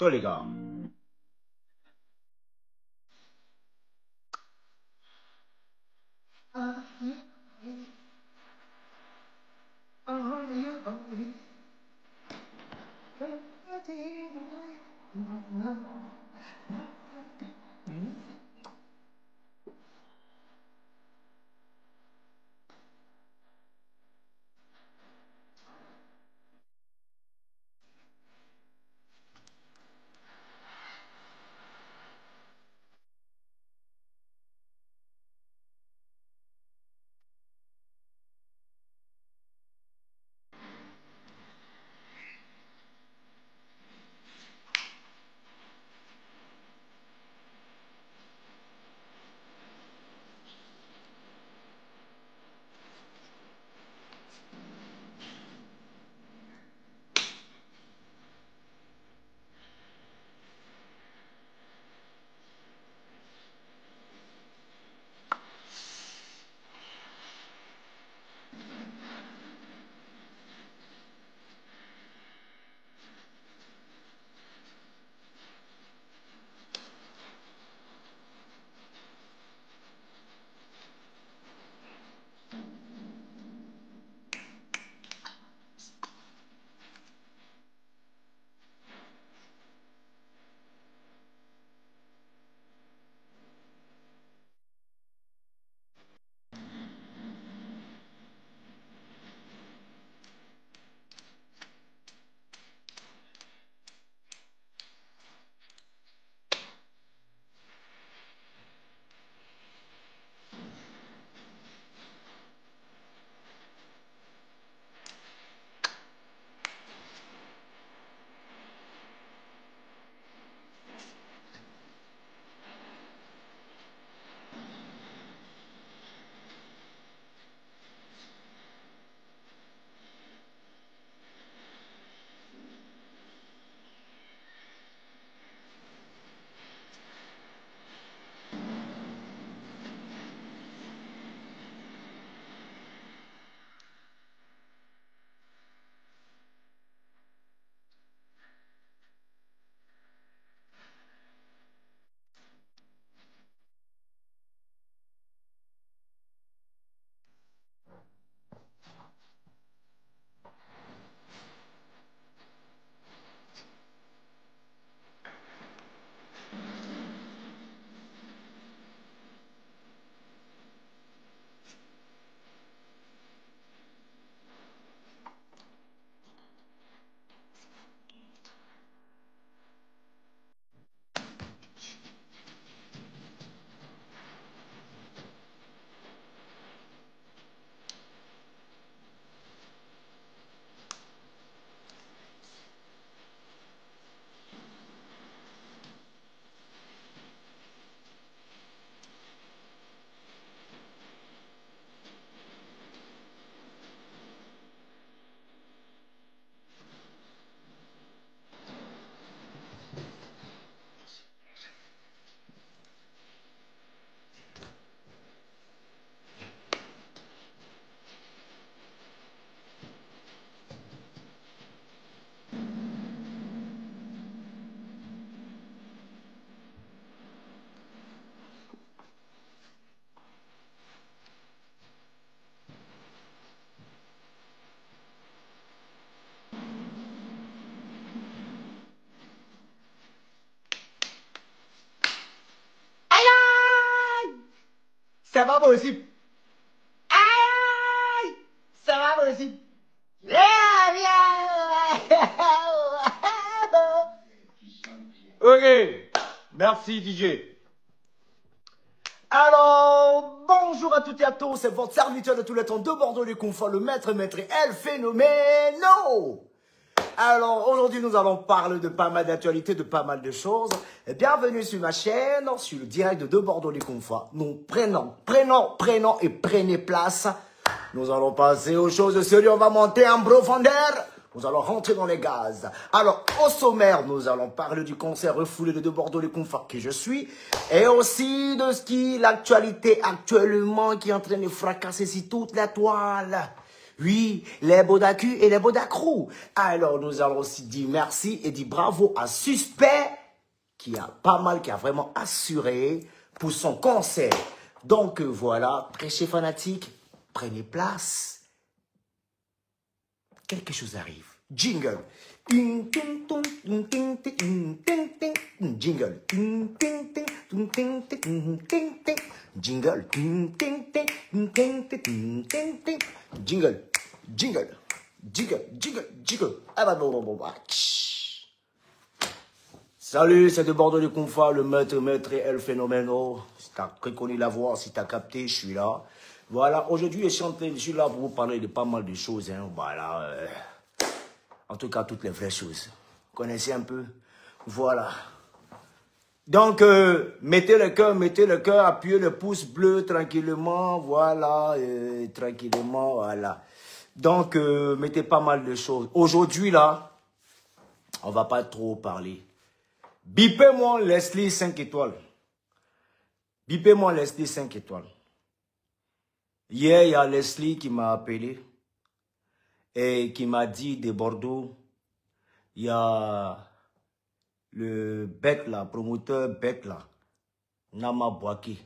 Toi les gars. C'est pas possible. Aïe! C'est pas possible. Ok. Merci DJ. Alors, bonjour à toutes et à tous, c'est votre serviteur de tous les temps de Bordeaux les confort, le maître et El Phénoméno. Alors, aujourd'hui, nous allons parler de pas mal d'actualités, de pas mal de choses. Et bienvenue sur ma chaîne, sur le direct de Bordeaux les confort. Nous prenons et prenez place. Nous allons passer aux choses sérieuses, on va monter en profondeur. Nous allons rentrer dans les gaz. Alors, au sommaire, nous allons parler du concert refoulé de Bordeaux les confort que je suis. Et aussi de ce qui est l'actualité actuellement qui est en train de fracasser sur toute la toile. Oui, les Bodacu et les Bodacrou. Alors, nous allons aussi dire merci et dire bravo à Suspect, qui a vraiment assuré pour son concert. Donc, voilà, très chers fanatiques, prenez place. Quelque chose arrive. Jingle. Jingle. Jingle. Jingle. Jingle. Jingle. Ah bah bon. Salut, c'est de Bordeaux du Confort, le maître et El Phénoméno. Si t'as reconnu la voix, si t'as capté, je suis là. Voilà, aujourd'hui, je suis là pour vous parler de pas mal de choses. Hein. Voilà, en tout cas, toutes les vraies choses. Vous connaissez un peu? Voilà. Donc, mettez le cœur, appuyez le pouce bleu tranquillement. Voilà, tranquillement, voilà. Donc, mettez pas mal de choses. Aujourd'hui, là, on va pas trop parler. Bipez-moi Leslie 5 étoiles. Bipez-moi Leslie 5 étoiles. Hier, il y a Leslie qui m'a appelé et qui m'a dit de Bordeaux, il y a le bec là, promoteur bec là, Nama Bouaké,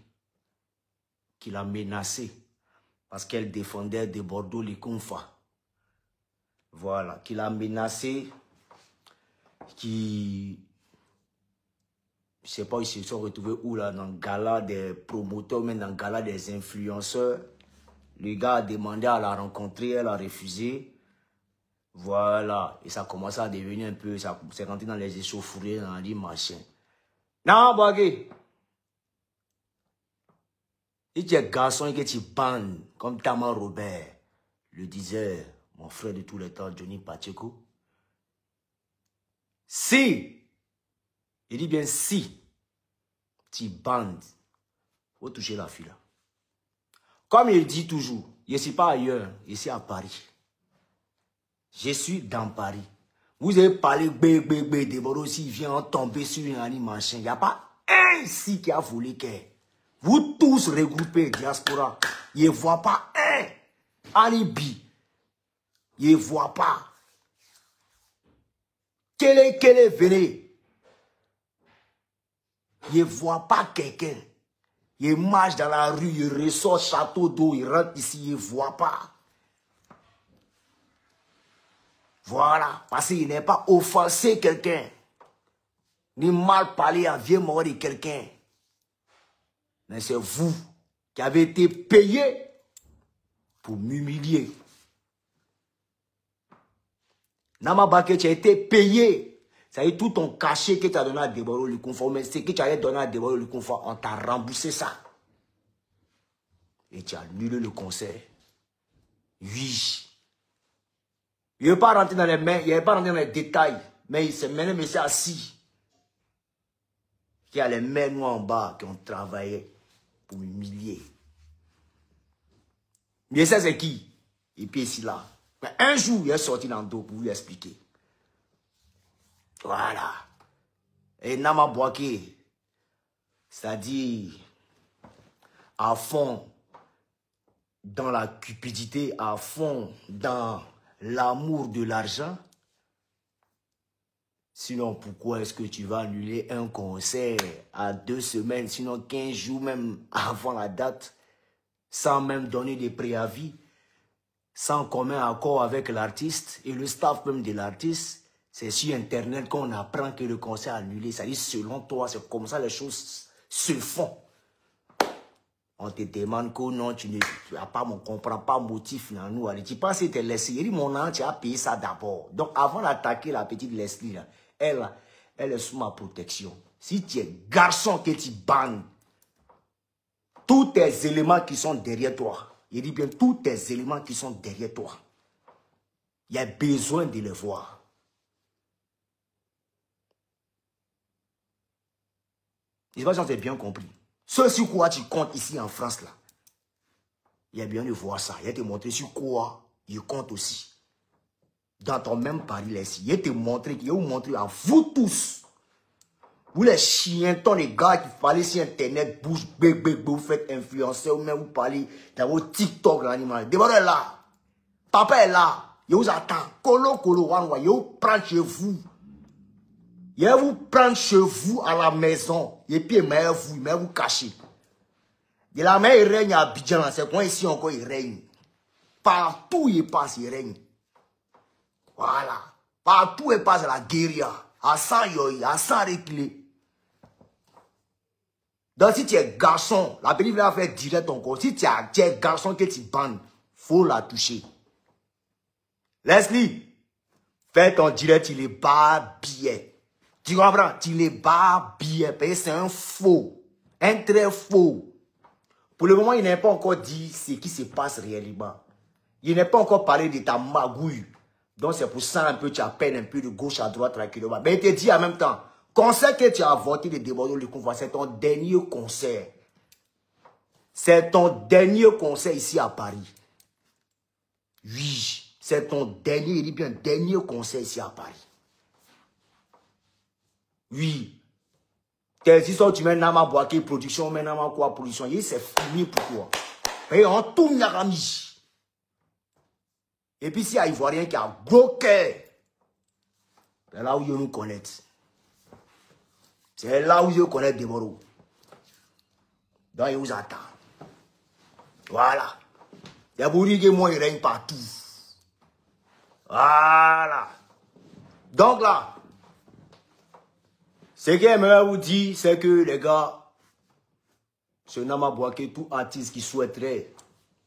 qui l'a menacé parce qu'elle défendait de Bordeaux les Konfa. Voilà, qui l'a menacé, qui... Je ne sais pas, ils se sont retrouvés où là, dans le gala des promoteurs, même dans le gala des influenceurs. Le gars a demandé à la rencontrer, elle a refusé. Voilà. Et ça a commencé à devenir un peu, ça s'est rentré dans les échauffourées, on a dit machin. Non, Boaké. Si tu es garçon et que tu bandes, comme Tama Robert le disait, mon frère de tous les temps, Johnny Pacheco. Si, il dit bien si, tu bandes, il faut toucher la fille là. Comme il dit toujours, je ne suis pas ailleurs, je suis à Paris. Je suis dans Paris. Vous avez parlé de Bordeaux, s'il vient tomber sur une animation. Il n'y a pas un ici qui a volé qu'elle. Vous tous regroupés, diaspora, il ne voit pas un alibi. Il ne voit pas. Quel est, venez. Il ne voit pas quelqu'un. Il marche dans la rue, il ressort château d'eau, il rentre ici, il ne voit pas. Voilà, parce qu'il n'est pas offensé quelqu'un, ni mal parlé à vieux mort de quelqu'un. Mais c'est vous qui avez été payé pour m'humilier. Nama Bouaké, tu as été payé. Ça y est, tout ton cachet que tu as donné à Deborah le confort, mais ce que tu avais donné à Deborah le confort, on t'a remboursé ça. Et tu as annulé le concert. Oui. Il ne veut pas rentrer dans les mains, il ne veut pas rentrer dans les détails, mais il s'est mené, mais c'est assis. Il y a les mains noires en bas qui ont travaillé pour m'humilier. Mais ça, c'est qui? Et puis ici, là. Mais un jour, il est sorti dans le dos pour vous expliquer. Voilà. Et Nama Bouaké, c'est-à-dire à fond dans la cupidité, à fond dans l'amour de l'argent. Sinon, pourquoi est-ce que tu vas annuler un concert à 2 semaines, sinon 15 jours même avant la date, sans même donner des préavis, sans commun accord avec l'artiste et le staff même de l'artiste? C'est sur Internet qu'on apprend que le concert est annulé. Ça dit, selon toi, c'est comme ça les choses se font. On te demande que non, tu ne comprends pas le motif. Nous, tu penses que tu es Leslie. Il dit, mon nom, tu as payé ça d'abord. Donc, avant d'attaquer la petite Leslie, là, elle est sous ma protection. Si tu es garçon que tu bandes, tous tes éléments qui sont derrière toi, il dit bien tous tes éléments qui sont derrière toi, il y a besoin de les voir. Je ne sais pas si on s'est bien compris. Ce sur quoi tu comptes ici en France, là, il y a bien de voir ça. Il y a te montrer sur quoi il compte aussi. Dans ton même pari, là, ici, il y a te montrer, il y a vous montrer à vous tous. Vous les chiens, tant les gars qui parlent sur Internet, bouge, vous faites influencer, ou même vous parlez dans vos TikTok, l'animal. Débarrez là. Papa est là. Il vous attend. Colo, colo, wanwa. Il vous prend chez vous. Il vous prend chez vous à la maison. Et puis il vous cacher. De la main, il règne à Abidjan. C'est quoi ici encore, il règne. Partout il passe, il règne. Voilà. Partout il passe la guérilla. À 100 yoï, à 100 réclés. Donc si tu es garçon, la pellicule va faire direct ton corps. Si tu es garçon que tu bandes, faut la toucher. Leslie, fais ton direct, il est bas bien. Tu comprends? Il est bas bien. C'est un faux. Un très faux. Pour le moment, il n'a pas encore dit ce qui se passe réellement. Il n'a pas encore parlé de ta magouille. Donc c'est pour ça un peu, tu appelles un peu de gauche à droite tranquillement. Mais il te dit en même temps, concert que tu as voté de déborder le convoi, c'est ton dernier concert. C'est ton dernier concert ici à Paris. Oui, c'est ton dernier, il dit bien, dernier concert ici à Paris. Oui. Tes histoires, tu mets Nama Boaké production, mets Nama quoi production, c'est fini pour toi. Et on tourne la rami. Et puis s'il y a Ivoirien qui a gros cœur, c'est là où ils nous connaissent. C'est là où ils connaissent des moros. Donc ils vous attendent. Voilà. Les bourris que moi, ils règnent partout. Voilà. Donc là, ce que j'aimerais vous dire, c'est que les gars, ce Nama Boaké, tout artiste qui souhaiterait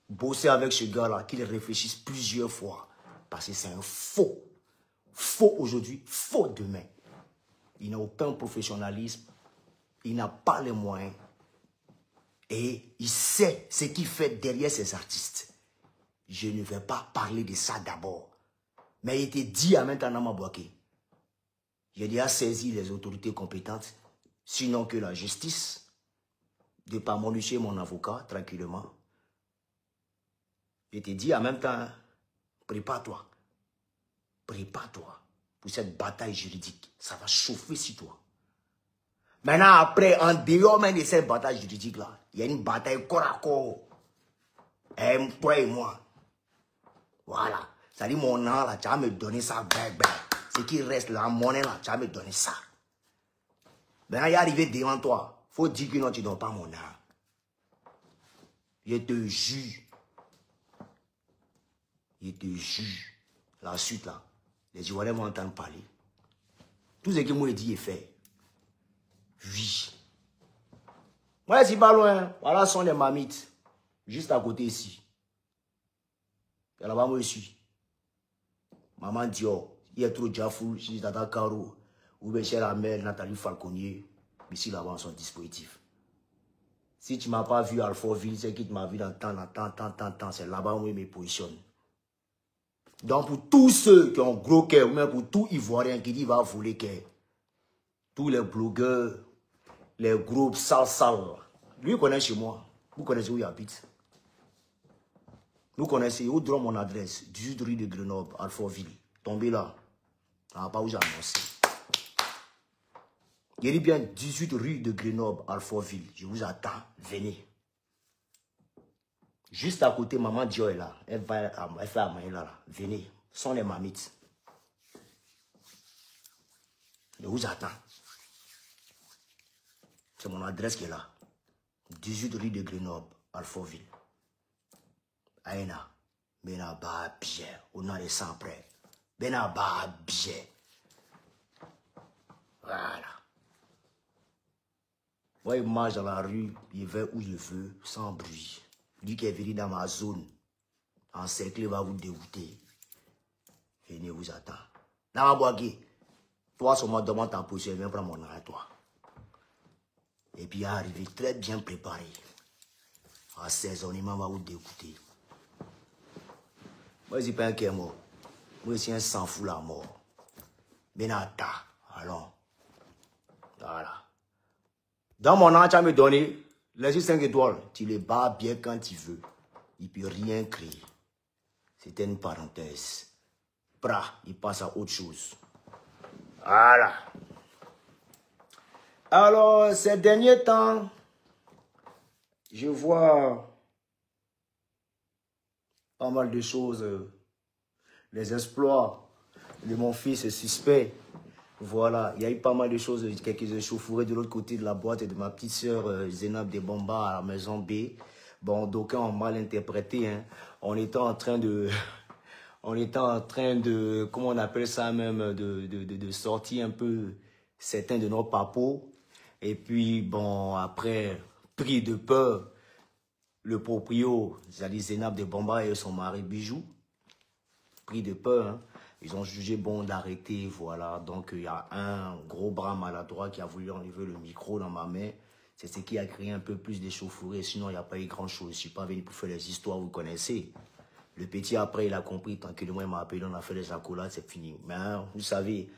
bosser avec ce gars-là, qu'il réfléchisse plusieurs fois. Parce que c'est un faux. Faux aujourd'hui, faux demain. Il n'a aucun professionnalisme. Il n'a pas les moyens. Et il sait ce qu'il fait derrière ces artistes. Je ne vais pas parler de ça d'abord. Mais il était dit à maintenant Nama Boaké. J'ai déjà saisi les autorités compétentes. Sinon que la justice, de par mon huissier, mon avocat, tranquillement. Je te dis en même temps, prépare-toi. Prépare-toi pour cette bataille juridique. Ça va chauffer sur toi. Maintenant, après, en dehors même de cette bataille juridique-là, il y a une bataille corps à corps. Toi et moi. Voilà. Ça dit, mon nom, là, tu vas me donner ça, ce qui reste là, mon nom, là, tu vas me donner ça. Maintenant, il est arrivé devant toi. Il faut dire que non, tu ne donnes pas mon nom. Je te jure. Je te jure. La suite, là, les Ivoiriens vont entendre parler. Tout ce que moi, je dis est fait. Oui. Moi, je suis pas loin. Voilà sont les mamites. Juste à côté ici. Et là-bas, moi, je suis. Maman Dior. Il y a trop de Jafou. Je suis Tata Caro. Ou bien chez la mère Nathalie Falconier. Ici, là-bas, son dispositif. Si tu ne m'as pas vu à Alfortville, c'est qui tu m'as vu dans temps. C'est là-bas où je me positionne. Donc, pour tous ceux qui ont gros cœur, ou même pour tout Ivoirien qui dit va voler cœur, tous les blogueurs, les groupes sales, lui connaît chez moi. Vous connaissez où il habite. Vous connaissez, où donne mon adresse, 18 rue de Grenoble, Alfortville. Tombez là. Ça va pas où j'ai annoncé. Il dit bien 18 rue de Grenoble, Alfortville. Je vous attends, venez. Juste à côté, maman Dior est là. Elle fait à manger là. Venez. Ce sont les mamites. Je vous attends. C'est mon adresse qui est là. 18 rue de Grenoble, Alfortville. Aïna. Bena ba bien. On a les 100 près. Bena ba bien. Voilà. Moi, je marche dans la rue, je vais où je veux, sans bruit. Lui qui est venu dans ma zone, encerclé, va vous dégoûter. Venez vous attendre. Nama Boaké, toi seulement demande ta position, viens prendre mon nom à toi. Et puis arrivé très bien préparé. Assaisonnement va vous dégoûter. Moi, je suis pas un qui est mort. Moi, je suis un sans fou la mort. Benata, allons. Voilà. Dans mon nom, tu vas me donner les 5 étoiles. Tu les bats bien quand tu veux. Il ne peut rien créer. C'était une parenthèse. Bra, il passe à autre chose. Voilà. Alors, ces derniers temps, je vois pas mal de choses les exploits de mon fils suspect. Voilà, il y a eu pas mal de choses, quelques échauffourées de l'autre côté de la boîte et de ma petite sœur Zénab des Bombas à la maison B. Bon, d'aucuns ont mal interprété. Hein. On était en train de... comment on appelle ça même, de sortir un peu certains de nos papos. Et puis, bon, après, pris de peur, le proprio, c'est-à-dire Zénab des Bombas et son mari Bijou, pris de peur, hein. Ils ont jugé bon d'arrêter, voilà. Donc, il y a un gros bras maladroit qui a voulu enlever le micro dans ma main. C'est ce qui a créé un peu plus d'échauffourée. Sinon, il n'y a pas eu grand-chose. Je ne suis pas venu pour faire les histoires, vous connaissez. Le petit, après, il a compris. Tranquillement, il m'a appelé, on a fait les accolades, c'est fini. Mais, hein, vous savez,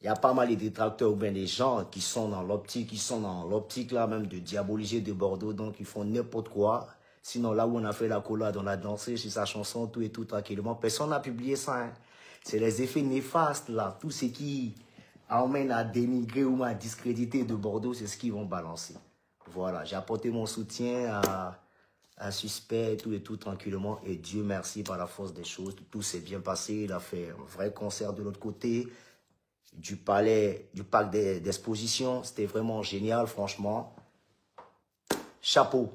il y a pas mal de détracteurs ou bien des gens qui sont dans l'optique, là, même de diaboliser de Bordeaux. Donc, ils font n'importe quoi. Sinon, là où on a fait l'accolade, on a dansé sur sa chanson, tout et tout, tranquillement. Personne n'a publié ça, hein. C'est les effets néfastes, là. Tout ce qui emmène à dénigrer ou à discréditer de Bordeaux, c'est ce qu'ils vont balancer. Voilà, j'ai apporté mon soutien à Suspect, tout et tout, tranquillement. Et Dieu merci, par la force des choses, tout s'est bien passé. Il a fait un vrai concert de l'autre côté, du parc d'exposition. C'était vraiment génial, franchement. Chapeau.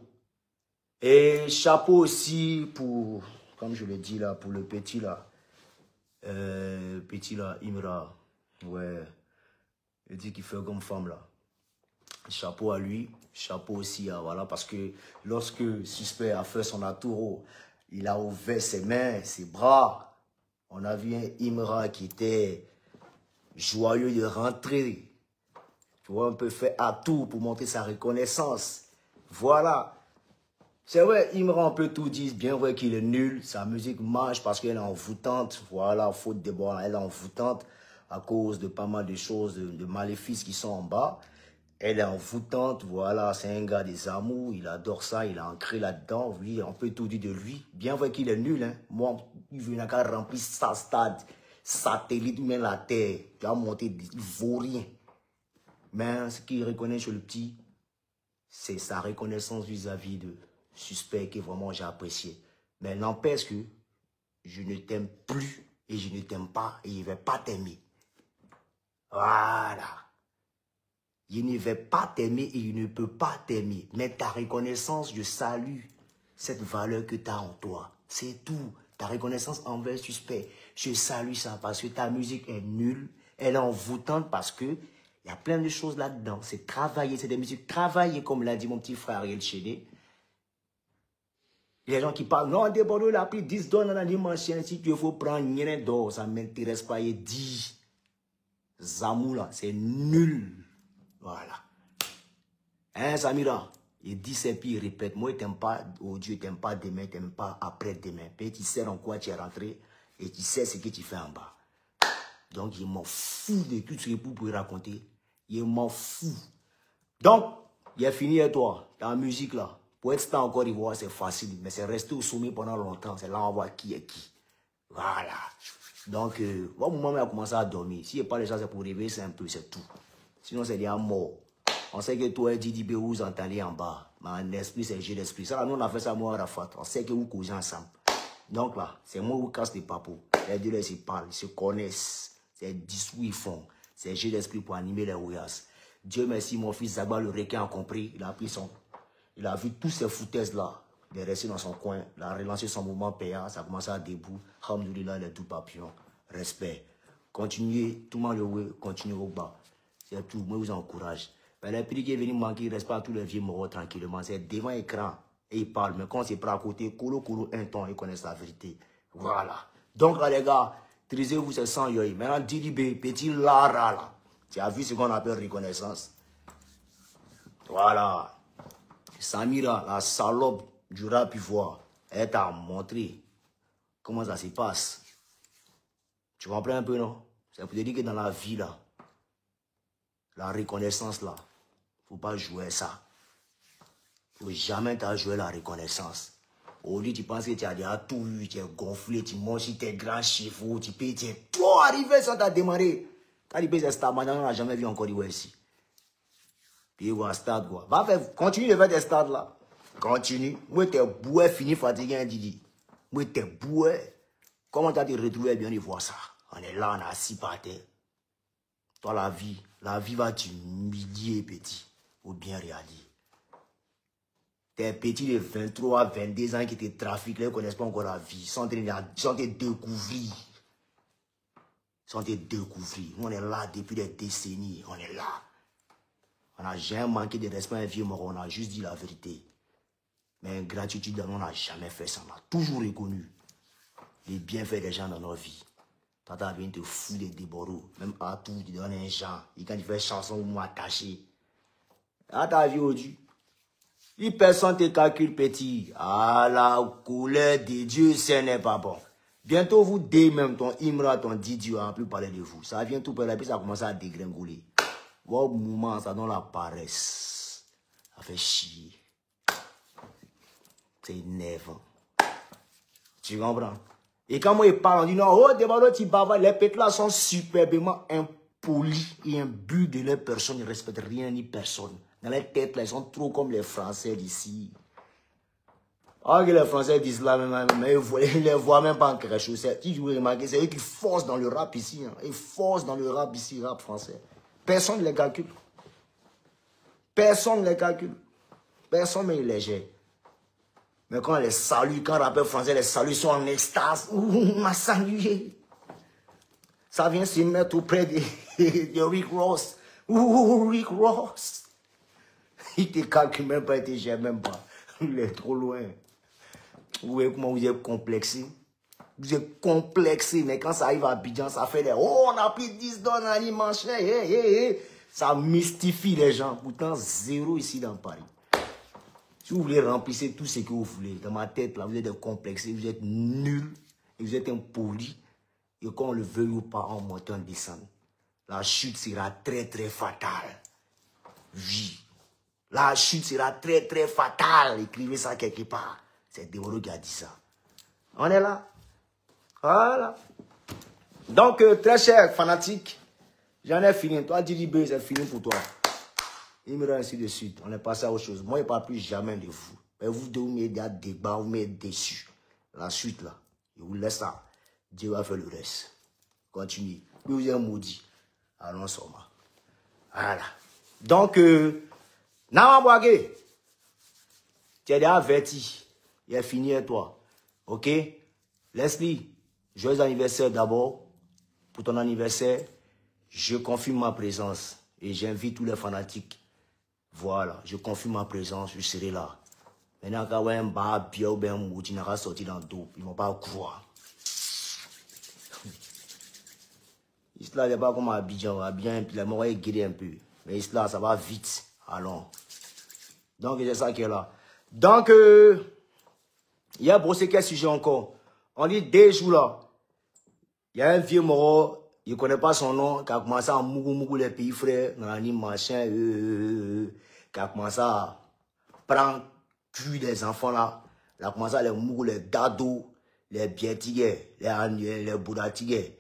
Et chapeau aussi pour, comme je le dis là, pour le petit là. Petit là, Imra, ouais, il dit qu'il fait comme femme là. Chapeau à lui, chapeau aussi, hein, voilà, parce que lorsque Suspect a fait son atouro, il a ouvert ses mains, ses bras. On a vu un Imra qui était joyeux de rentrer. Tu vois, un peu fait à tout pour montrer sa reconnaissance. Voilà. C'est vrai, Imran peut tout dire, bien vrai qu'il est nul, sa musique marche parce qu'elle est envoûtante, voilà, faute de bois, elle est envoûtante à cause de pas mal de choses, de maléfices qui sont en bas. Elle est envoûtante, voilà, c'est un gars des amours, il adore ça, il est ancré là-dedans, oui, on peut tout dire de lui. Bien vrai qu'il est nul, hein, moi, il n'a qu'à remplir sa stade, satellite, même la terre, tu vas monter, il vaut rien. Mais ce qu'il reconnaît chez le petit, c'est sa reconnaissance vis-à-vis de Suspect que vraiment j'ai apprécié. Mais n'empêche que je ne t'aime plus et je ne t'aime pas et je ne vais pas t'aimer. Voilà. Je ne vais pas t'aimer et je ne peux pas t'aimer. Mais ta reconnaissance, je salue cette valeur que tu as en toi. C'est tout. Ta reconnaissance envers Suspect. Je salue ça parce que ta musique est nulle. Elle est envoûtante parce que il y a plein de choses là-dedans. C'est travailler, c'est des musiques travaillées, comme l'a dit mon petit frère Ariel Chédé. Les gens qui parlent, non, des Bordeaux, il a pris 10 dollars dans la dimension. Si tu veux prendre rien d'or, ça ne m'intéresse pas. Il dit, Zamou là, c'est nul. Voilà. Hein, Samira? Il dit, c'est puis il répète, moi, il t'aime pas aujourd'hui, il t'aime pas demain, il t'aime pas après-demain. Puis tu sais en quoi tu es rentré et tu sais ce que tu fais en bas. Donc, il m'en fout de tout ce que vous pouvez raconter. Il m'en fout. Donc, il a fini avec toi, ta musique là. Pour être star en Côte d'Ivoire, c'est facile, mais c'est rester au sommet pendant longtemps. C'est là on voit qui est qui. Voilà. Donc, au moment où il a commencé à dormir, s'il n'y a pas les gens, c'est pour rêver, c'est un peu, c'est tout. Sinon, c'est déjà mort. On sait que toi et Didi B, vous entendez en bas. Mais en esprit, c'est jeu d'esprit. Ça, nous, on a fait ça, moi, à Rafat. On sait que vous causez ensemble. Donc là, c'est moi qui vous casse les papos. Les deux, là, ils se parlent, ils se connaissent. C'est 10 où ils font. C'est jeu d'esprit pour animer les Ouias. Dieu merci, mon fils Zagba, le requin, a compris. Il a pris son... Il a vu tous ces foutaises-là, de rester dans son coin, il a relancé son mouvement payant, ça a commencé à debout. Alhamdoulilah, les tout papillons. Respect. Continuez, tout le monde le veut, continuez au bas. C'est tout, moi je vous encourage. Mais les prix qui est venu manquer, il ne reste pas tous les vieux morts tranquillement. C'est devant l'écran et il parle. Mais quand c'est pas à côté, colo, un temps, ils connaissent la vérité. Voilà. Donc là, les gars, trisez-vous, c'est sans yoï. Maintenant, Didi B, petit Lara là. Tu as vu ce qu'on appelle reconnaissance. Voilà. Samira, la salope du rap ivoire, elle t'a montré comment ça se passe. Tu comprends un peu, non? C'est pour te dire que dans la vie, là, la reconnaissance, là, il ne faut pas jouer ça. Il ne faut jamais t'as joué la reconnaissance. Aujourd'hui, tu penses que tu as déjà tout eu, tu es gonflé, tu manges tes grands chevaux, tu peux, tu es trop arrivé sans t'as démarré. Quand tu peux, c'est Stade, maintenant, on n'a jamais vu encore ici. Puis, il stade, quoi. Va faire, continue de faire des stades, là. Continue. Moi, t'es boué, fini, fatigué, Didi. Moi, t'es boué. Comment tu as te retrouvé bien de voir ça? On est là, on est assis par terre. Toi, la vie va t'humilier, petit, ou bien réaliser. Tes petits de 23, 22 ans qui te trafiquent, ils ne connaissent pas encore la vie. Ils sont te découvrir. Ils sont te découvrir. On est là depuis des décennies. On est là. On n'a jamais manqué de respect à un vieux mort. On a juste dit la vérité. Mais ingratitude, on n'a jamais fait ça. On a toujours reconnu les bienfaits des gens dans nos vies. Tata vient te foutre des débords. Même à tout, tu donnes un genre. Et quand tu fais chanson, ou m'attacher. À ta vie aujourd'hui. Si personne te calcule, petit. À la couleur de Dieu, ce n'est pas bon. Bientôt, vous deux même, ton Imra, ton Didier, on ne va plus parler de vous. Ça vient tout par là, puis ça commence à dégringoler. Au moment, ça donne la paresse. Ça fait chier. C'est énervant. Tu comprends? Et quand moi, je parle, on dit non, oh, débarras, tu bavards, les pétles là sont superbement impolis et imbus de leur personne. Ils ne respectent rien ni personne. Dans les têtes, là, ils sont trop comme les Français d'ici. Ah, que les Français disent là, mais ils ne les voient même pas en crèche. Si je vous remarque, c'est eux qui forcent dans le rap ici. Hein. Ils forcent dans le rap ici, rap français. Personne ne les calcule. Personne ne les calcule. Personne ne les gère. Mais quand on les salue, quand le rappeur français les salue, ils sont en extase. Ouh, on m'a salué. Ça vient se mettre auprès de Rick Ross. Ouh, Rick Ross. Il te calcule même pas, il te gère même pas. Il est trop loin. Vous voyez comment vous êtes complexé? Vous êtes complexé, mais quand ça arrive à Abidjan, ça fait des... Oh, on a pris 10 dollars dans manche. Ça mystifie les gens. Pourtant, zéro ici dans Paris. Si vous voulez remplir tout ce que vous voulez, dans ma tête, là, vous êtes complexé, vous êtes nuls, et vous êtes impolis. Et qu'on le veuille ou pas, en montant, en descendant, la chute sera très, très fatale. Oui. La chute sera très, très fatale. Écrivez ça quelque part. C'est Démoro qui a dit ça. On est là. Voilà. Donc, très cher fanatique, j'en ai fini. Toi, Didi B, c'est fini pour toi. Il me rend ainsi de suite. On est passé à autre chose. Moi, je ne parle plus jamais de vous. Mais vous deux, vous m'aidez à débat, vous m'aidez déçus. La suite, là, je vous laisse ça. Dieu va faire le reste. Continuez. Puis vous êtes maudit. Allons ensemble. Voilà. Donc, Namabouage, tu es déjà averti. Il est fini avec toi. Ok? Leslie, joyeux anniversaire d'abord. Pour ton anniversaire, je confirme ma présence. Et j'invite tous les fanatiques. Voilà, je confirme ma présence, je serai là. Maintenant, quand un bar, bien ou bien mouti, n'a pas sorti dans le dos, ils ne vont pas croire. Isla n'est pas comme Abidjan. Abidjan, la mort est guérie un peu. Mais Isla, ça va vite. Allons. Donc, c'est ça qui est là. Donc, il y a brossé quel sujet encore? On dit des jours là. Il y a un vieux mort, il ne connaît pas son nom, qui a commencé à mougou les pays frères, dans l'anime machin, qui a commencé à prendre cul des enfants là. Il a commencé à les mougou, les dados, les bientigués, les annuels, les boudatigés.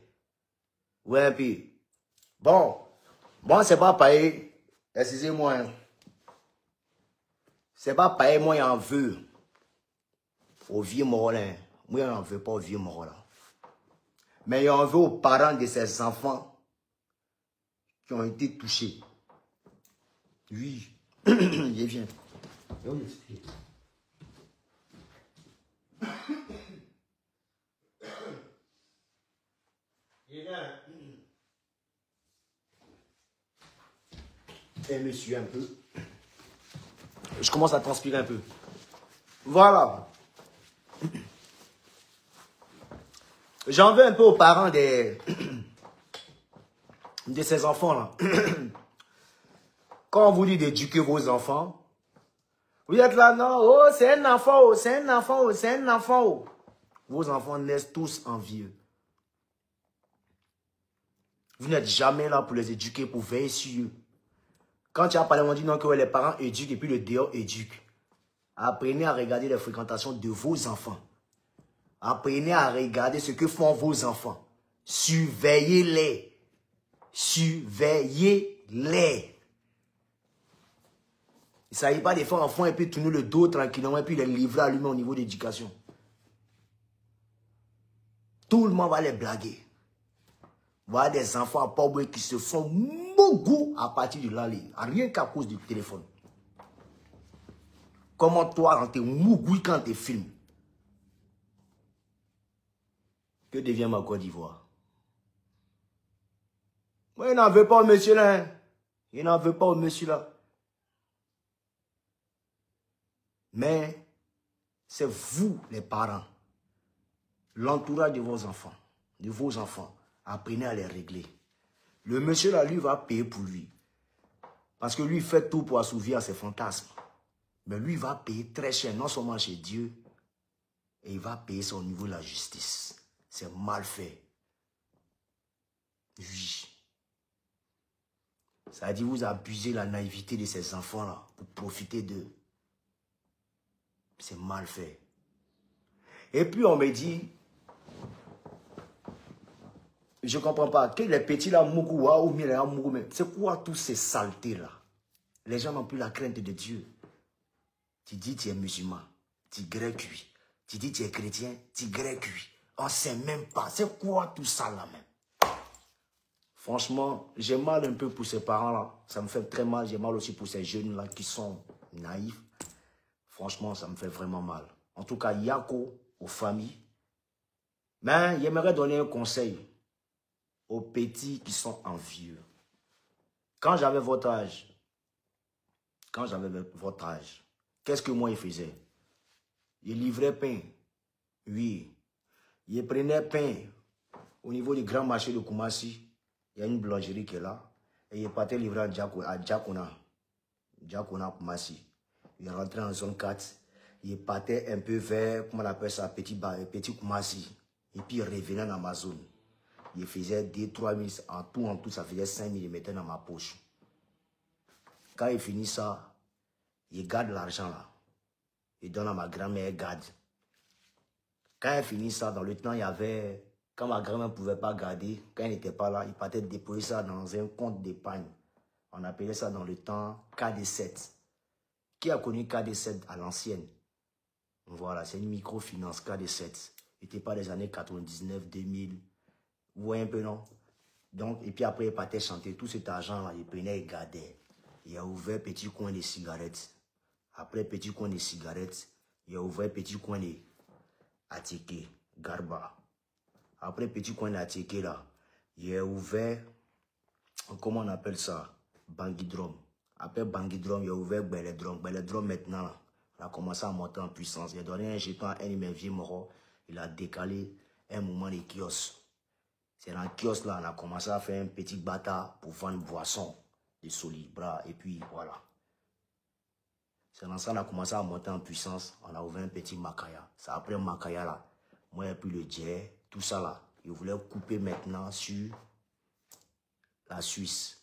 Ouais, puis, bon, c'est pas pareil. Excusez-moi. Hein. C'est pas pareil, moi, j'en veux. Au vieux mort là. Moi, j'en veux pas au vieux mort là. Mais j'en veux aux parents de ces enfants qui ont été touchés. Oui. Je viens. Je vais vous expliquer. Et monsieur un peu. Je commence à transpirer un peu. Voilà. J'en veux un peu aux parents de ces enfants-là. Quand on vous dit d'éduquer vos enfants, vous êtes là, non, oh, c'est un enfant, oh, c'est un enfant, oh, c'est un enfant. Oh. Vos enfants naissent tous envieux. Vous n'êtes jamais là pour les éduquer, pour veiller sur eux. Quand tu as parlé, on dit non, que les parents éduquent et puis le dehors éduque. Apprenez à regarder les fréquentations de vos enfants. Apprenez à regarder ce que font vos enfants. Surveillez-les. Surveillez-les. Il ne s'agit pas de faire enfant et puis tourner le dos tranquillement et puis les livrer à lui-même au niveau d'éducation. Tout le on va les blaguer. Voilà des enfants à Port-Boué qui se font mougou à partir de là, rien qu'à cause du téléphone. Comment toi, quand tu es mougou quand tu filmes? Que devient ma Côte d'Ivoire? Moi, il n'en veut pas au monsieur là. Hein. Il n'en veut pas au monsieur là. Mais c'est vous, les parents, l'entourage de vos enfants, apprenez à les régler. Le monsieur là, lui, va payer pour lui. Parce que lui, il fait tout pour assouvir ses fantasmes. Mais lui, il va payer très cher, non seulement chez Dieu, et il va payer ça au niveau de la justice. C'est mal fait. Oui. Ça dit, vous abusez la naïveté de ces enfants-là pour profiter d'eux. C'est mal fait. Et puis on me dit, je ne comprends pas, que les petits là, c'est quoi tous ces saletés-là? Les gens n'ont plus la crainte de Dieu. Tu dis tu es musulman, tu grec cuit. Tu dis tu es chrétien, tu grec cuit. On ne sait même pas. C'est quoi tout ça là même? Franchement, j'ai mal un peu pour ces parents-là. Ça me fait très mal. J'ai mal aussi pour ces jeunes-là qui sont naïfs. Franchement, ça me fait vraiment mal. En tout cas, Yako, aux familles. Mais j'aimerais donner un conseil aux petits qui sont envieux. Quand j'avais votre âge, qu'est-ce que moi, je faisais? Je livrais pain. Oui. Je prenais pain au niveau du grand marché de Koumassi. Il y a une boulangerie qui est là. Et je partais livrer à Djakona. Djakona, Koumassi. Il rentrait en zone 4. Il partait un peu vers, comment on appelle ça, petit Koumassi. Et puis il revenait dans ma zone. Il faisait 2-3 000. En tout, ça faisait 5 000. Il mettait dans ma poche. Quand il finit ça, il garde l'argent là. Il donne à ma grand-mère, garde. Quand il finit ça, dans le temps, il y avait... Quand ma grand-mère ne pouvait pas garder, quand elle n'était pas là, il partait déposer ça dans un compte d'épargne. On appelait ça dans le temps KD7. Qui a connu KD7 à l'ancienne? Voilà, c'est une microfinance KD7. C'était pas des années 99, 2000. Vous voyez un peu, non? Donc, et puis après, il partait chanter. Tout cet argent-là, il prenait et gardait. Il a ouvert petit coin de cigarettes. Après petit coin de cigarettes, il a ouvert petit coin de attiqué, garba. Après petit coin d'attiqué là, il a ouvert, comment on appelle ça? Bangidrom. Après Bangidrom, il a ouvert Beledrom. Beledrom maintenant, là, il a commencé à monter en puissance. Il a donné un jeton à un de mes vieux morts. Il a décalé un moment de kiosque. C'est dans le kiosque là, on a commencé à faire un petit bâtard pour vendre boisson de Solibra. Et puis voilà. C'est dans ça qu'on a commencé à monter en puissance. On a ouvert un petit Makaya. C'est après Makaya là. Moi, et puis le jet, tout ça là. Ils voulaient couper maintenant sur la Suisse.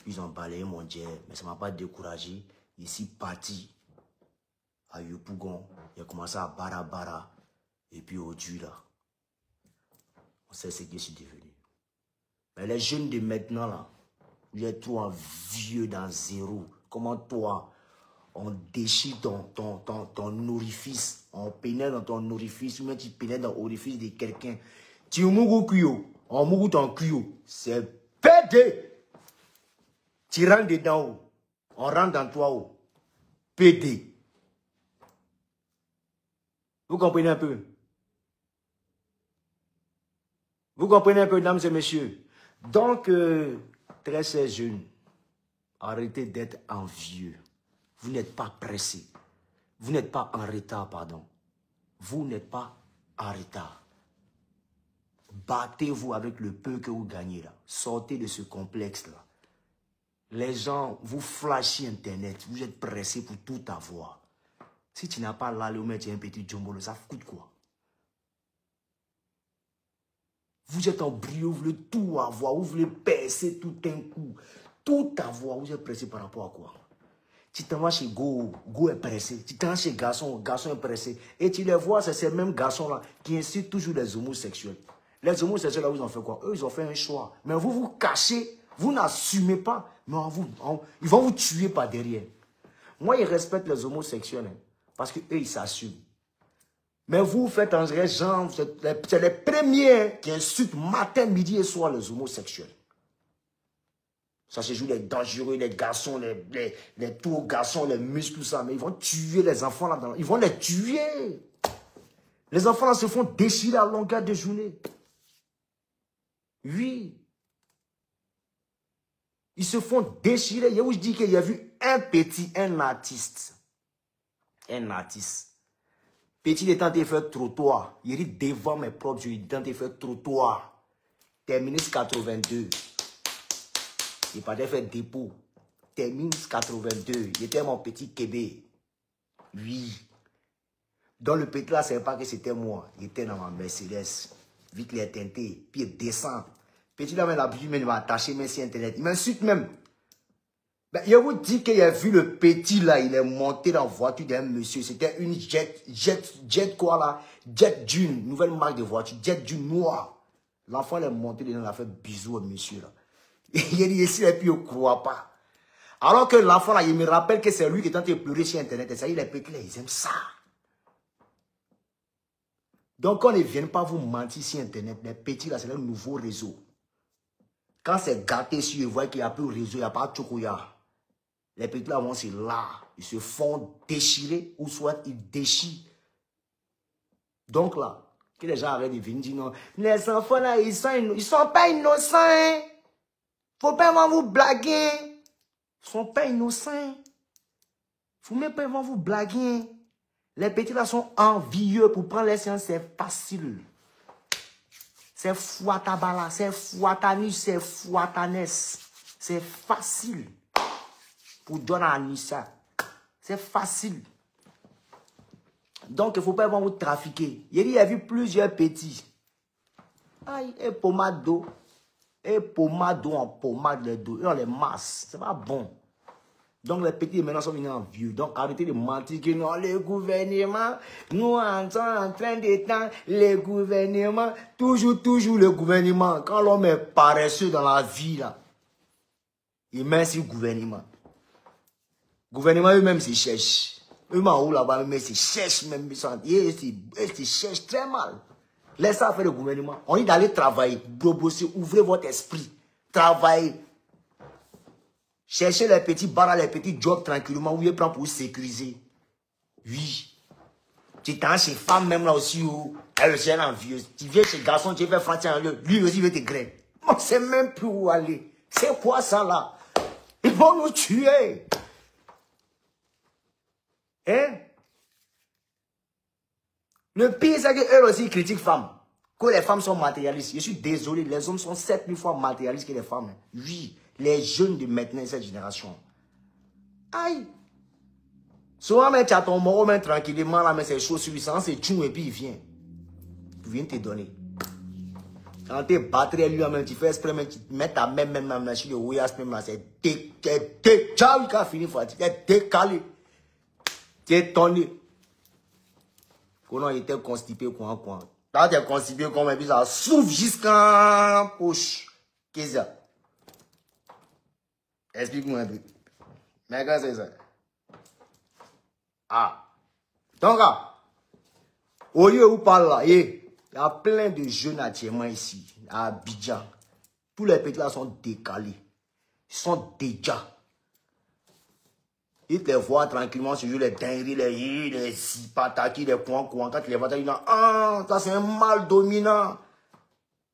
Ils ont balayé mon jet, mais ça ne m'a pas découragé. Ici, parti à Yopougon. Il a commencé à Bara. Et puis au Dieu là. On sait ce que je suis devenu. Mais les jeunes de maintenant là, vous êtes trop vieux dans zéro. Comment toi, on déchire ton orifice, on pénètre dans ton orifice, ou même tu pénètres dans l'orifice de quelqu'un. Tu mouroues cuyo, on mouroues ton cuyo. C'est pédé. Tu rentres dedans, on rentre dans toi, pédé. Vous comprenez un peu? Vous comprenez un peu, mesdames et messieurs? Donc, très chers jeunes, arrêtez d'être envieux. Vous n'êtes pas pressé. Vous n'êtes pas en retard, pardon. Vous n'êtes pas en retard. Battez-vous avec le peu que vous gagnez là. Sortez de ce complexe-là. Les gens, vous flashez Internet. Vous êtes pressé pour tout avoir. Si tu n'as pas là, le mettre un petit jumbo, ça coûte quoi? Vous êtes en brio, vous voulez tout avoir. Vous voulez percer tout un coup. Tout avoir. Vous êtes pressé par rapport à quoi? Tu t'en vas chez Go, Go est pressé. Tu t'en vas chez Garçon, Garçon est pressé. Et tu les vois, c'est ces mêmes garçons-là qui incitent toujours les homosexuels. Les homosexuels, là, vous en faites quoi? Eux, ils ont fait un choix. Mais vous vous cachez, vous n'assumez pas. Mais ils vont vous tuer par derrière. Moi, ils respectent les homosexuels. Hein, parce qu'eux, ils s'assument. Mais vous faites en vrai, genre, c'est les premiers qui insultent matin, midi et soir les homosexuels. Ça se joue les dangereux, les garçons, les tout garçons, les muscles, tout ça. Mais ils vont tuer les enfants là-dedans. Ils vont les tuer. Les enfants là se font déchirer à longueur de journée. Oui. Ils se font déchirer. Je vous dis qu'il y a vu un artiste. Un artiste. Petit, il est tenté de faire trottoir. Il dit devant mes propres yeux, il est tenté de faire trottoir. Terminus 82. Il partait faire dépôt. Terminus 82. Il était mon petit Québec. Oui. Donc le petit là, c'est pas que c'était moi. Il était dans ma Mercedes. Vite, il est teinté. Puis il descend. Petit là, il a pu m'attacher même sur Internet. Il m'insulte même. Ben, je vous dis qu'il a vu le petit là, il est monté dans la voiture d'un monsieur. C'était une jet quoi là? Jet Dune, nouvelle marque de voiture. Jet Dune noir. L'enfant est monté dedans, il a fait bisous au monsieur là. Il a dit ici, et puis il ne croit pas. Alors que l'enfant là, il me rappelle que c'est lui qui est en train de pleurer sur Internet. Et ça, il est petit là, ils aiment ça. Donc, on ne vient pas vous mentir sur Internet. Les petits là, c'est un nouveau réseau. Quand c'est gâté sur vous voyez qu'il n'y a plus de réseau, il n'y a pas de chocolat. Les petits là vont se là. Ils se font déchirer ou soit ils déchirent. Donc là, que les gens arrêtent de venir dire non. Les enfants là, ils sont pas innocents. Hein? Faut pas vraiment vous blaguer. Ils sont pas innocents. Faut même pas vraiment vous blaguer. Les petits là sont envieux pour prendre les séances, c'est facile. C'est fouatabala, c'est fouatanus, c'est fouatanès. C'est facile. Pour donner à Nissa. C'est facile. Donc, il ne faut pas vraiment vous trafiquer. Il y a vu plusieurs petits. Aïe, et pommade d'eau. Et pommade d'eau en pommade de dos. Et on les masse. C'est pas bon. Donc, les petits maintenant sont venus en vieux. Donc, arrêtez de mentir que non, le gouvernement, nous en train d'étendre le gouvernement. Toujours le gouvernement. Quand l'homme est paresseux dans la vie, là, il met sur le gouvernement. Le gouvernement eux-mêmes se cherchent. Eux-mêmes en haut là-bas, ils se cherchent même. Ils se cherchent très mal. Laissez ça faire le gouvernement. On dit d'aller travailler, bosser, ouvrez votre esprit. Travaillez. Cherchez les petits bars, les petits jobs tranquillement où ils prennent pour sécuriser. Oui. Tu t'en chez femme même là aussi où elle est envieuse. Tu viens chez garçon, tu fais franchir lui aussi veut te grainer. On ne sait même plus où aller. C'est quoi ça là? Ils vont nous tuer. Hein? Le pire, c'est qu'eux aussi critiquent les femmes. Que les femmes sont matérialistes. Je suis désolé, les hommes sont 7000 fois matérialistes que les femmes. Oui, les jeunes de maintenant, cette génération. Aïe! Souvent, tu as ton moro, mais tranquillement, là, mais c'est chaud sur lui, c'est tchou, et puis il vient. Il vient te donner. Quand tu es batterie lui, même, tu fais exprès, mais tu mets ta main, même, sur le ouïas, même, là, c'est décalé. Ciao, il a fini, c'est décalé. Tu es tourné. Quand il était constipé, quoi. Quand tu es constipé, comme et puis ça souffle jusqu'à la poche. Qu'est-ce que c'est ça? Explique-moi un peu. Mais qu'est-ce que c'est ça? Ah. Donc, au lieu où parle là, il y a plein de jeunes actuellement ici, à Abidjan. Tous les petits là sont décalés. Ils sont déjà. Ils te les voient tranquillement sur les dingueries, les pataki, les coins. Quand tu les vois, tu dis, ah, ça c'est un mal dominant.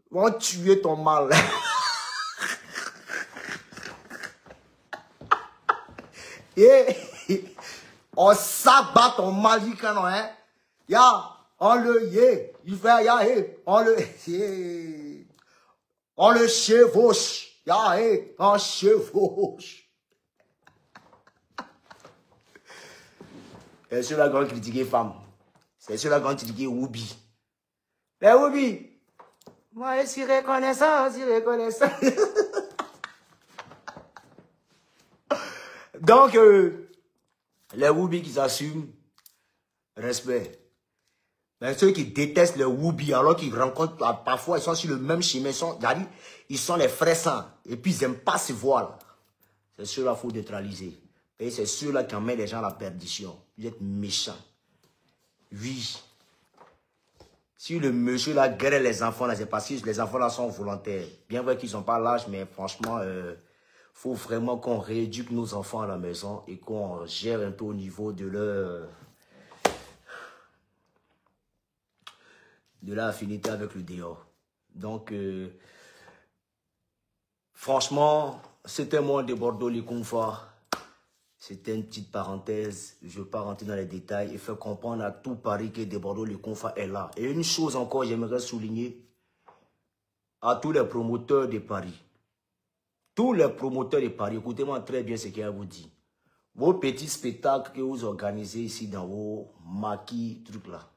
Ils vont tuer ton mal. Et on s'abat ton mal, hein. Ya, on le yé. Il fait, ya, on le chevauche. Ya, on chevauche. C'est ceux-là qui ont critiqué les femmes. C'est ceux-là qui ont critiqué Woubi. Les Woubi. Moi, je suis reconnaissant, Donc, les Woubi qui s'assument, respect. Mais ceux qui détestent les Woubi, alors qu'ils rencontrent, parfois, ils sont sur le même chemin, ils sont les frères saints. Et puis, ils n'aiment pas se voir. C'est ceux-là qu'il faut neutraliser. Et c'est ceux-là qui emmènent les gens à la perdition. Vous êtes méchants. Oui. Si le monsieur là guérit les enfants, là, c'est parce que les enfants là sont volontaires. Bien vrai qu'ils sont pas l'âge, mais franchement, faut vraiment qu'on rééduque nos enfants à la maison et qu'on gère un peu au niveau de leur affinité avec le dehors. Donc, franchement, c'était moi de Bordeaux, les confort. C'était une petite parenthèse. Je ne vais pas rentrer dans les détails et faire comprendre à tout Paris que de Bordeaux, le confort est là. Et une chose encore, j'aimerais souligner à tous les promoteurs de Paris. Tous les promoteurs de Paris, écoutez-moi très bien ce qu'il y a à vous dire. Vos petits spectacles que vous organisez ici dans vos maquis, trucs là.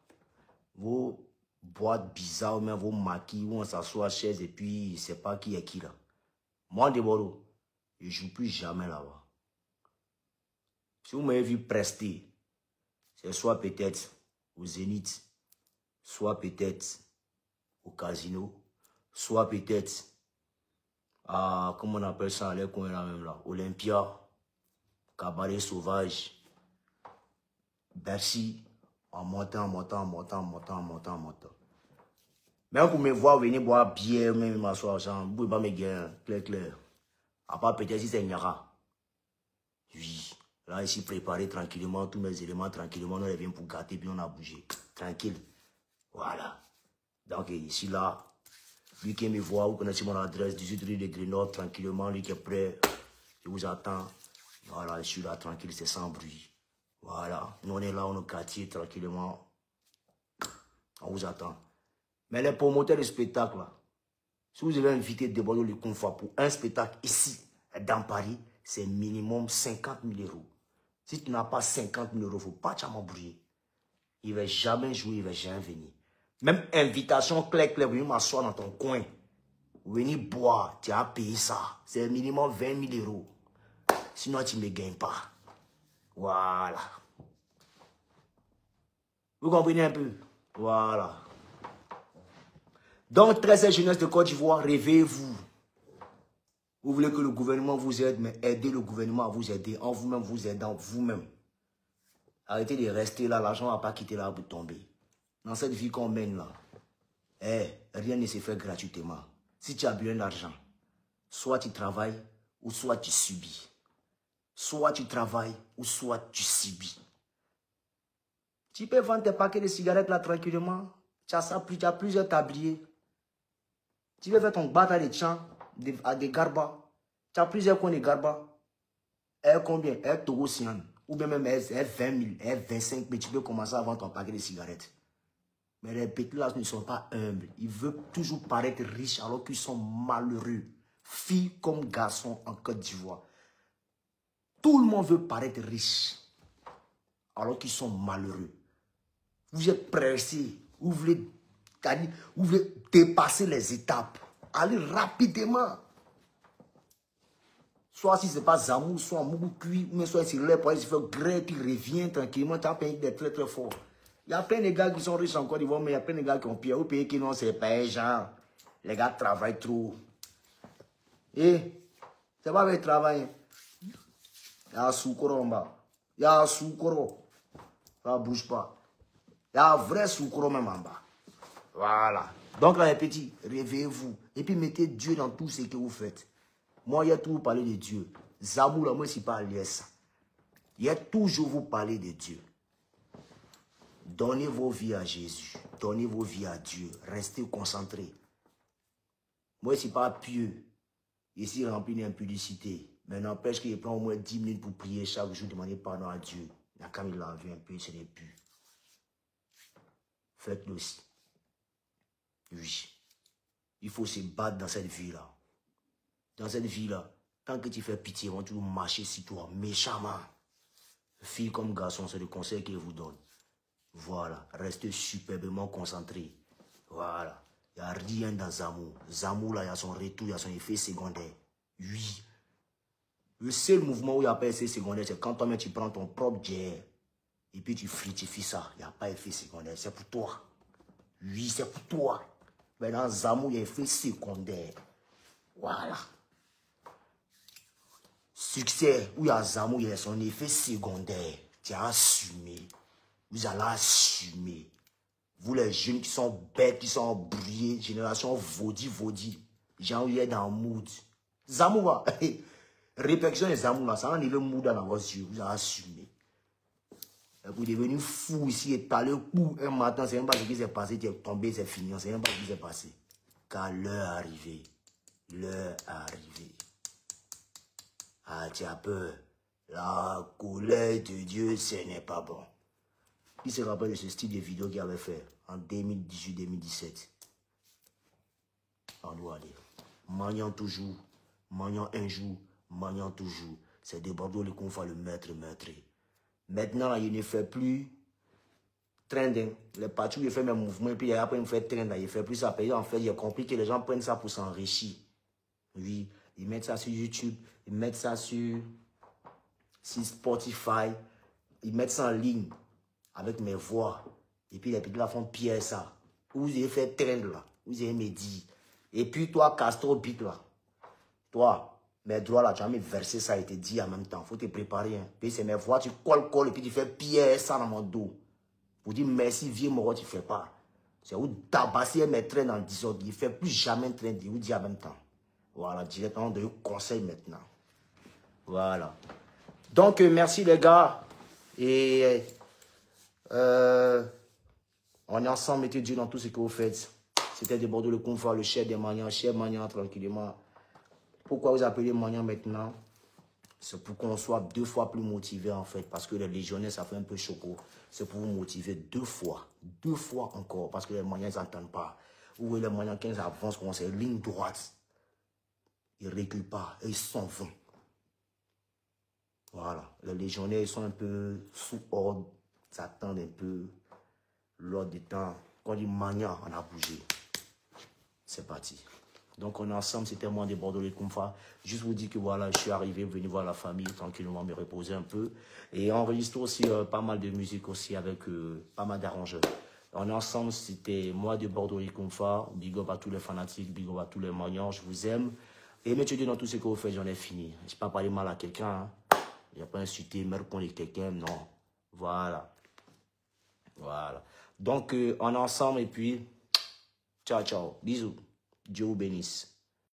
Vos boîtes bizarres, même vos maquis où on s'assoit à chaise et puis je ne sais pas qui est qui là. Moi, de Bordeaux, je ne joue plus jamais là-bas. Si vous m'avez vu prester, c'est soit peut-être au Zénith, soit peut-être au casino, soit peut-être à, comment on appelle ça, les coins là même là, Olympia, Cabaret Sauvage, Bercy, en montant. Même pour me voir venir boire bière, même m'asseoir, vous ne pouvez pas me gagner, clair. À part peut-être si c'est Niara. Oui. Là, ici, préparer tranquillement, tous mes éléments tranquillement, on revient pour gâter, puis on a bougé. Tranquille. Voilà. Donc, ici, là, lui qui me voit, vous connaissez mon adresse, 18 rue de Grenoble, tranquillement, lui qui est prêt, je vous attends. Voilà, je suis là, tranquille, c'est sans bruit. Voilà. Nous, on est là, on est au quartier, tranquillement. On vous attend. Mais les promoteurs de spectacle, là, si vous avez invité de Bordeaux le confort pour un spectacle ici, dans Paris, c'est minimum 50 000 €. Si tu n'as pas 50 000 €, il ne faut pas t'embrouiller. Il ne va jamais jouer, il ne va jamais venir. Même invitation claire, venir m'asseoir dans ton coin. Venir boire, tu as payé ça. C'est minimum 20 000 €. Sinon, tu ne me gagnes pas. Voilà. Vous comprenez un peu? Voilà. Donc, 13e jeunesse de Côte d'Ivoire, réveillez-vous. Vous voulez que le gouvernement vous aide, mais aidez le gouvernement à vous aider, en vous-même, vous aidant vous-même. Arrêtez de rester là, l'argent ne va pas quitter là pour tomber. Dans cette vie qu'on mène là, rien ne se fait gratuitement. Si tu as besoin d'argent, soit tu travailles ou soit tu subis. Soit tu travailles ou soit tu subis. Tu peux vendre tes paquets de cigarettes là tranquillement. Tu as plusieurs tabliers. Tu veux faire ton bâtard de champ à des garbas. Tu as plusieurs coins de garbas. Combien? Togo Sian. Ou bien même 20 000, 25 000. Tu peux commencer à vendre ton paquet de cigarettes. Mais les petits là ne sont pas humbles. Ils veulent toujours paraître riches alors qu'ils sont malheureux. Filles comme garçons en Côte d'Ivoire. Tout le monde veut paraître riche alors qu'ils sont malheureux. Vous êtes pressés. Vous voulez dépasser les étapes. Allez rapidement. Soit si ce n'est pas Zamou, soit Mougou cuit, ou soit si l'air pour aller se faire gré, puis revient tranquillement, tu as payé des très très fort. Il y a plein de gars qui sont riches en Côte d'Ivoire, mais il y a plein de gars qui ont pire. Au pays qui n'ont c'est pas genre. Les gars travaillent trop. Et c'est pas avec le travail. Il y a un soukoro en bas. Il y a un soukoro. Ça ne bouge pas. Il y a un vrai soukoro même en bas. Voilà. Donc là, les petits, réveillez-vous. Et puis mettez Dieu dans tout ce que vous faites. Moi, il y a toujours parlé de Dieu. Zamou, là, moi, je ne suis pas lié à ça. Il y a toujours vous parler de Dieu. Donnez vos vies à Jésus. Donnez vos vies à Dieu. Restez concentrés. Moi, je ne suis pas pieux. Je suis rempli d'impudicité. Mais n'empêche que je prends au moins 10 minutes pour prier chaque jour, demander pardon à Dieu. Quand il a vu un peu, ce n'est plus. Faites-le aussi. Oui. Il faut se battre dans cette vie-là. Dans cette vie-là, tant que tu fais pitié, ils vont toujours marcher sur toi méchamment. Fille comme garçon, c'est le conseil qu'ils vous donnent. Voilà, restez superbement concentrés. Voilà, il n'y a rien dans Zamou. Zamou, là, il y a son retour, il y a son effet secondaire. Oui. Le seul mouvement où il n'y a pas effet secondaire, c'est quand toi-même tu prends ton propre jet et puis tu fritifies ça. Il n'y a pas effet secondaire, c'est pour toi. Oui, c'est pour toi. Mais dans Zamou, il y a effet secondaire. Voilà. Succès, où il y a Zamou, il y a son effet secondaire. Tu as assumé. Vous allez assumer. Vous les jeunes qui sont bêtes, qui sont embrouillés, génération vaudi. Jean est dans le mood. Zamoura, répétition des Zamoura, ça en est le mood dans vos yeux, vous avez assumé. Vous devenez fou ici et parler pour un matin, c'est même pas ce qui s'est passé, tu es tombé, c'est fini, c'est même pas ce qui s'est passé. Car l'heure est arrivée. L'heure est arrivée. Ah, tu as peur. La colère de Dieu, ce n'est pas bon. Qui se rappelle de ce style de vidéo qu'il avait fait en 2018-2017? On doit aller. Maniant toujours, maniant un jour, maniant toujours. C'est de Bordeaux le confort, le maître. Maintenant, là, il ne fait plus trending. Les partis, il fait mes mouvements, et puis après, il fait trend. Il ne fait plus ça. En fait, il a compris que les gens prennent ça pour s'enrichir. Oui, ils mettent ça sur YouTube, ils mettent ça sur Spotify, ils mettent ça en ligne avec mes voix. Et puis les petits là font pire ça. Vous avez fait trend là, vous avez me dit. Et puis toi, Castro Beat là, toi, mes droits là, tu as mis verser ça et te dit en même temps. Il faut te préparer. Hein. Puis c'est mes voix, tu colles et puis tu fais pire ça dans mon dos. Vous dites merci, vieux moro, tu ne fais pas. C'est où tabasser mes trains dans 10 heures. Il ne fait plus jamais de train, il vous dit en même temps. Voilà, directement de conseil maintenant. Voilà. Donc, merci les gars. Et on est ensemble, mettez Dieu dans tout ce que vous faites. C'était de Bordeaux le confort, le chef des maniants, tranquillement. Pourquoi vous appelez maniant maintenant? C'est pour qu'on soit 2 fois plus motivé en fait. Parce que les légionnaires, ça fait un peu choco. C'est pour vous motiver 2 fois. 2 fois encore. Parce que les maniants, ils n'entendent pas. Vous voyez les maniants, quand ils avancent, c'est ligne droite. Ils ne reculent pas et ils s'en vont. Voilà. Les légionnaires, ils sont un peu sous ordre. Ils attendent un peu l'ordre du temps. Quand ils maniant, on a bougé. C'est parti. Donc on est ensemble, c'était moi de Bordeaux les Confas. Juste vous dire que voilà, je suis arrivé, venu voir la famille tranquillement, me reposer un peu. Et on enregistre aussi pas mal de musique aussi avec pas mal d'arrangeurs. On est ensemble, c'était moi de Bordeaux les Confas. Big up à tous les fanatiques, big up à tous les maniants, je vous aime. Et mettez Dieu dans tout ce que vous faites, j'en ai fini. Je ne pas parler mal à quelqu'un. Hein. Il n'y a pas insulté, me répondre quelqu'un, non. Voilà. Voilà. Donc on est ensemble et puis, ciao, ciao. Bisous. Dieu vous bénisse.